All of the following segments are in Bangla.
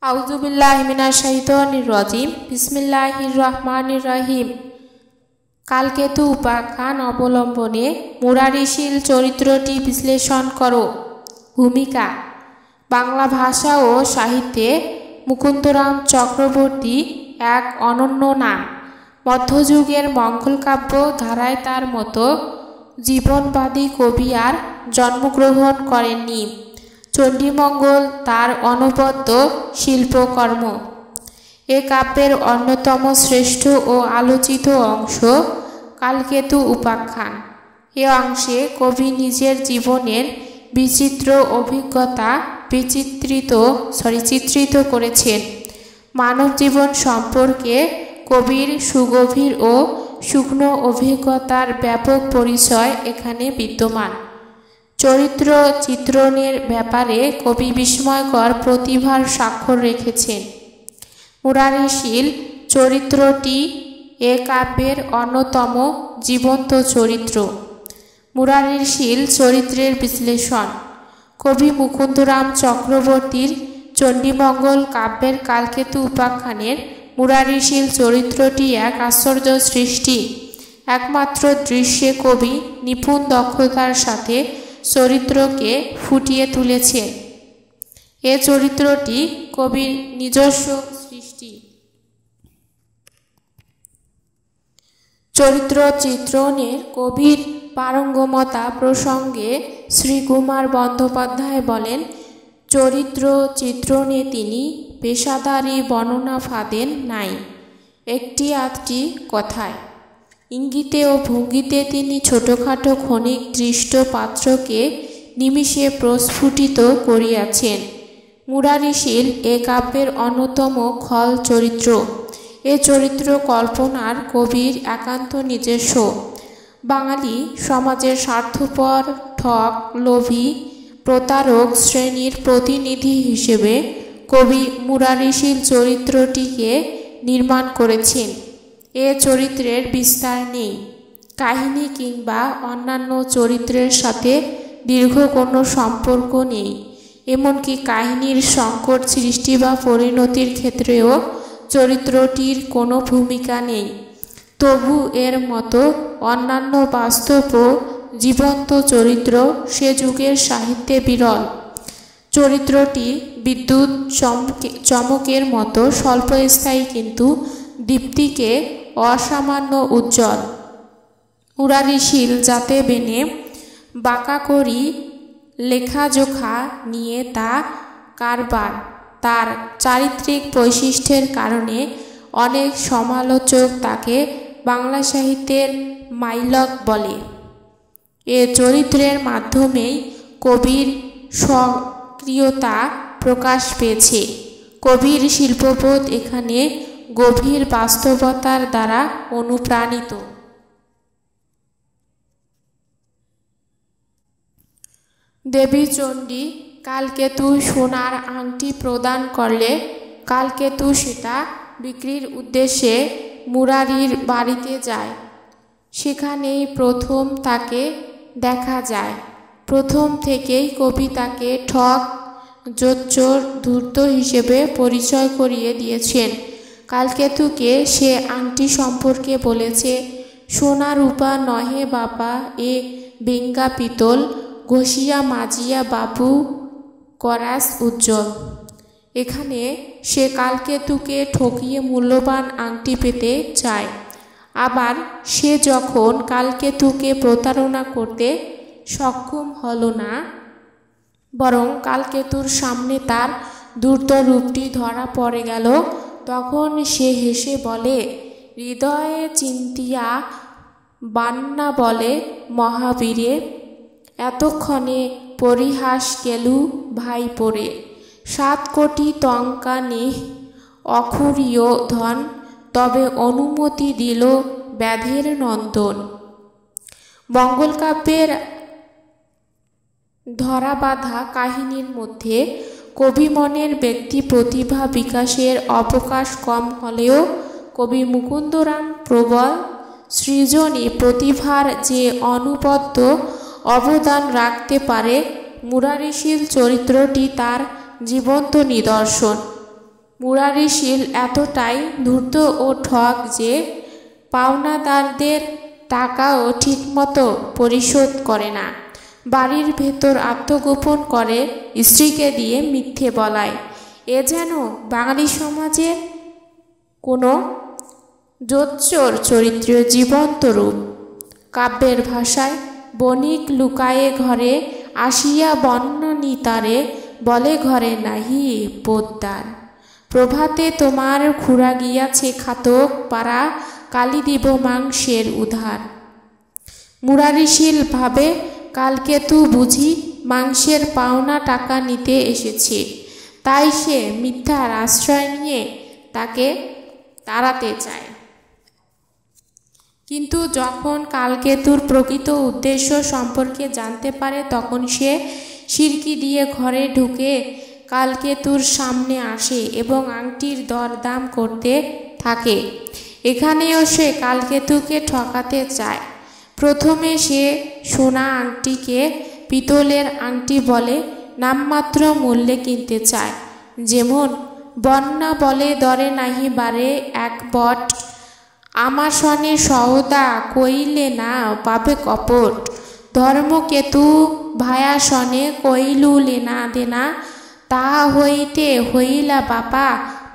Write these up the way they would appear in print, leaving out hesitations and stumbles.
আউযুবিল্লাহি মিনাশ শাইতানির রাজিম। বিসমিল্লাহির রহমানির রহিম। কালকেতু উপাখ্যান অবলম্বনে মুরারিশীল চরিত্রটি বিশ্লেষণ করো। ভূমিকা: বাংলা ভাষা ও সাহিত্যে মুকুন্দরাম চক্রবর্তী এক অনন্য নাম। মধ্যযুগের মঙ্গলকাব্য ধারায় তার মতো জীবনবাদী কবি আর জন্মগ্রহণ করেননি। চণ্ডীমঙ্গল তার অনবদ্য শিল্পকর্ম। এ কাব্যের অন্যতম শ্রেষ্ঠ ও আলোচিত অংশ কালকেতু উপাখ্যান। এ অংশে কবি নিজের জীবনের বিচিত্র অভিজ্ঞতা চিত্রিত করেছেন। মানব জীবন সম্পর্কে কবির সুগভীর ও সূক্ষ্ম অভিজ্ঞতার ব্যাপক পরিচয় এখানে বিদ্যমান। চরিত্র চিত্রণের ব্যাপারে কবি বিস্ময়কর প্রতিভার স্বাক্ষর রেখেছেন। মুরারিশীল চরিত্রটি এ কাব্যের অন্যতম জীবন্ত চরিত্র। মুরারিশীল চরিত্রের বিশ্লেষণ: কবি মুকুন্দরাম চক্রবর্তীর চণ্ডীমঙ্গল কাব্যের কালকেতু উপাখ্যানের মুরারিশীল চরিত্রটি এক আশ্চর্য সৃষ্টি। একমাত্র দৃশ্যে কবি নিপুণ দক্ষতার সাথে চরিত্রকে ফুটিয়ে তুলেছেন। এ চরিত্রটি কবির নিজস্ব সৃষ্টি। চরিত্র চিত্রণের কবির পারঙ্গমতা প্রসঙ্গে শ্রীকুমার বন্দ্যোপাধ্যায় বলেন, চরিত্র চিত্রণে তিনি পেশাদারি বর্ণনা ফাঁদেন নাই, একটি আধটি কথায় ইঙ্গিতে ও ভঙ্গিতে তিনি ছোটোখাটো ক্ষণিক দৃষ্ট পাত্রকে নিমিষে প্রস্ফুটিত করিয়াছেন। মুরারিশীল এ কাব্যের অন্যতম খল চরিত্র। এ চরিত্র কল্পনার কবির একান্ত নিজস্ব। বাঙালি সমাজের স্বার্থপর, ঠক, লোভী, প্রতারক শ্রেণীর প্রতিনিধি হিসেবে কবি মুরারিশীল চরিত্রটিকে নির্মাণ করেছেন। এ চরিত্রের বিস্তার নেই, কাহিনী কিংবা অন্যান্য চরিত্রের সাথে দীর্ঘ কোনো সম্পর্ক নেই। এমনকি কাহিনীর সংকট সৃষ্টি বা পরিণতির ক্ষেত্রেও চরিত্রটির কোনো ভূমিকা নেই। তবু এর মতো অন্যান্য বাস্তব ও জীবন্ত চরিত্র সে যুগের সাহিত্যে বিরল। চরিত্রটি বিদ্যুৎ চমকের মতো স্বল্পস্থায়ী, কিন্তু দীপ্তিকে অসামান্য উজ্জ্বল। মুরারিশীল যাতে বেনে বাঁকা করি লেখাজোখা নিয়ে তা কারবার। তার চারিত্রিক বৈশিষ্ট্যের কারণে অনেক সমালোচক তাকে বাংলা সাহিত্যের মাইলক বলে। এ চরিত্রের মাধ্যমেই কবির সক্রিয়তা প্রকাশ পেয়েছে। কবির শিল্পবোধ এখানে গভীর বাস্তবতার দ্বারা অনুপ্রাণিত। দেবী চণ্ডী কালকেতু সোনার আংটি প্রদান করলে কালকেতু সেটা বিক্রির উদ্দেশ্যে মুরারির বাড়িতে যায়। সেখানেই প্রথম তাকে দেখা যায়। প্রথম থেকেই কবি তাকে ঠক, জোচ্চোর, ধূর্ত হিসেবে পরিচয় করিয়ে দিয়েছেন। কালকেতুকে সে আংটি সম্পর্কে বলেছে, সোনা রূপা নহে বাপা, এ বেঙ্গা পিতল, ঘষিয়া মাজিয়া বাবু করাস উজ্জ্বল। এখানে সে কালকেতুকে ঠকিয়ে মূল্যবান আংটি পেতে চায়। আবার সে যখন কালকেতুকে প্রতারণা করতে সক্ষম হল না, বরং কালকেতুর সামনে তার ধূর্ত রূপটি ধরা পড়ে গেল, তখন সে হেসে বলে, হৃদয়ে চিন্তিয়া বান্না বলে মহাবীরে, এতক্ষণে পরিহাস কেলু ভাই পড়ে, 7 কোটি টঙ্কা নেহ অখুরীয় ধন, তবে অনুমতি দিল ব্যাধের নন্দন। মঙ্গলকাব্যের ধরাবাঁধা কাহিনীর মধ্যে কবি মনের ব্যক্তি প্রতিভা বিকাশের অবকাশ কম হলেও কবি মুকুন্দরাম প্রবল সৃজনী প্রতিভার যে অনবদ্য অবদান রাখতে পারে, মুরারিশীল চরিত্রটি তার জীবন্ত নিদর্শন। মুরারিশীল এতটাই ধূর্ত ও ঠক যে পাওনাদারদের টাকাও ঠিকমতো পরিশোধ করে না। বাড়ির ভেতর আত্মগোপন করে স্ত্রীকে দিয়ে মিথ্যে বলায়। এ যেন বাঙালি সমাজের কোনো জোচ্চোর চরিত্রের জীবন্ত রূপ। কাব্যের ভাষায় বণিক লুকায়ে ঘরে আসিয়া বন্যনিতারে বলে ঘরে নাহি পোদ্দার। প্রভাতে তোমার খুড়া গিয়াছে খাতক পাড়া কালি দিব মাংসের উধার। মুরারিশীল ভাবে কালকেতু বুঝি মাংসের পাওনা টাকা নিতে এসেছে, তাই সে মিথ্যার আশ্রয় নিয়ে তাকে তাড়াতে চায়। কিন্তু যখন কালকেতুর প্রকৃত উদ্দেশ্য সম্পর্কে জানতে পারে তখন সে সিরকি দিয়ে ঘরে ঢুকে কালকেতুর সামনে আসে এবং আংটির দরদাম করতে থাকে। এখানেও সে কালকেতুকে ঠকাতে চায়। প্রথমে সে সোনা আংটিকে পিতলের আংটি বলে নামমাত্র মূল্যে কিনতে চায়। যেমন বন্যা বলে দরে নাহি বারে এক বট, আমার সনে সওদা কইলে না পাবে কপট। ধর্মকেতু ভায়া সনে কইলু লেনা দেনা, তা হইতে হইলা বাপা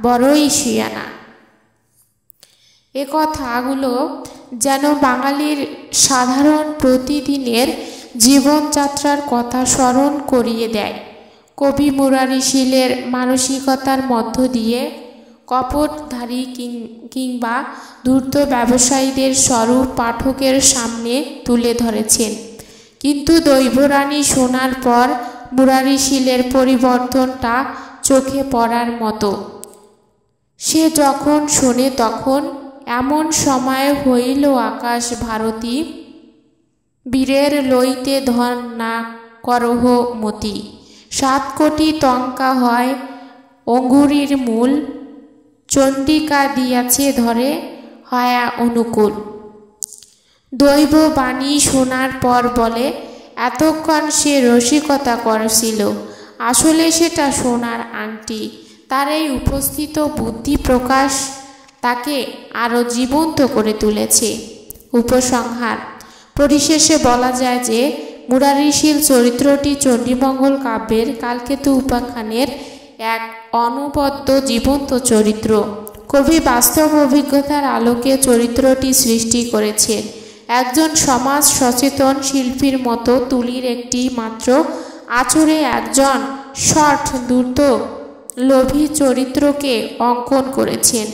বড়ই শিয়ানা। এ কথাগুলো যেন বাঙালির সাধারণ প্রতিদিনের জীবনযাত্রার কথা স্মরণ করিয়ে দেয়। কবি মুরারিশীলের মানসিকতার মধ্য দিয়ে কপটধারী কিংবা ধূর্ত ব্যবসায়ীদের স্বরূপ পাঠকের সামনে তুলে ধরেছেন। কিন্তু দৈবরানী শোনার পর মুরারিশীলের পরিবর্তনটা চোখে পড়ার মতো। সে যখন শোনে তখন এমন সময় হইল আকাশ ভারতী, বীরের লইতে ধন না করহ মতি। 7 কোটি টঙ্কা হয় অঙ্গুরীর মূল, চণ্ডিকা দিয়াছে ধরে হয়া অনুকূল। দৈব বাণী শোনার পর বলে এতক্ষণ সে রসিকতা করছিল, আসলে সেটা সোনার আংটি। তার এই উপস্থিত বুদ্ধি প্রকাশ তাকে আরও জীবন্ত করে তুলেছে। উপসংহার: পরিশেষে বলা যায় যে মুরারিশীল চরিত্রটি চণ্ডীমঙ্গল কাব্যের কালকেতু উপাখ্যানের এক অনবদ্য জীবন্ত চরিত্র। কবি বাস্তব অভিজ্ঞতার আলোকে চরিত্রটি সৃষ্টি করেছেন। একজন সমাজ সচেতন শিল্পীর মতো তুলির একটি মাত্র আঁচড়ে একজন শঠ ধূর্ত লোভী চরিত্রকে অঙ্কন করেছেন।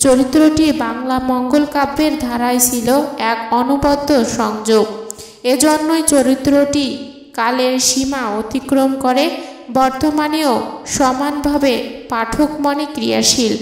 চরিত্রটি বাংলা মঙ্গল কাব্যের ধারায় ছিল এক অনবদ্য সংযোগ। এজন্যই চরিত্রটি কালের সীমা অতিক্রম করে বর্তমানেও সমানভাবে পাঠক মনে ক্রিয়াশীল।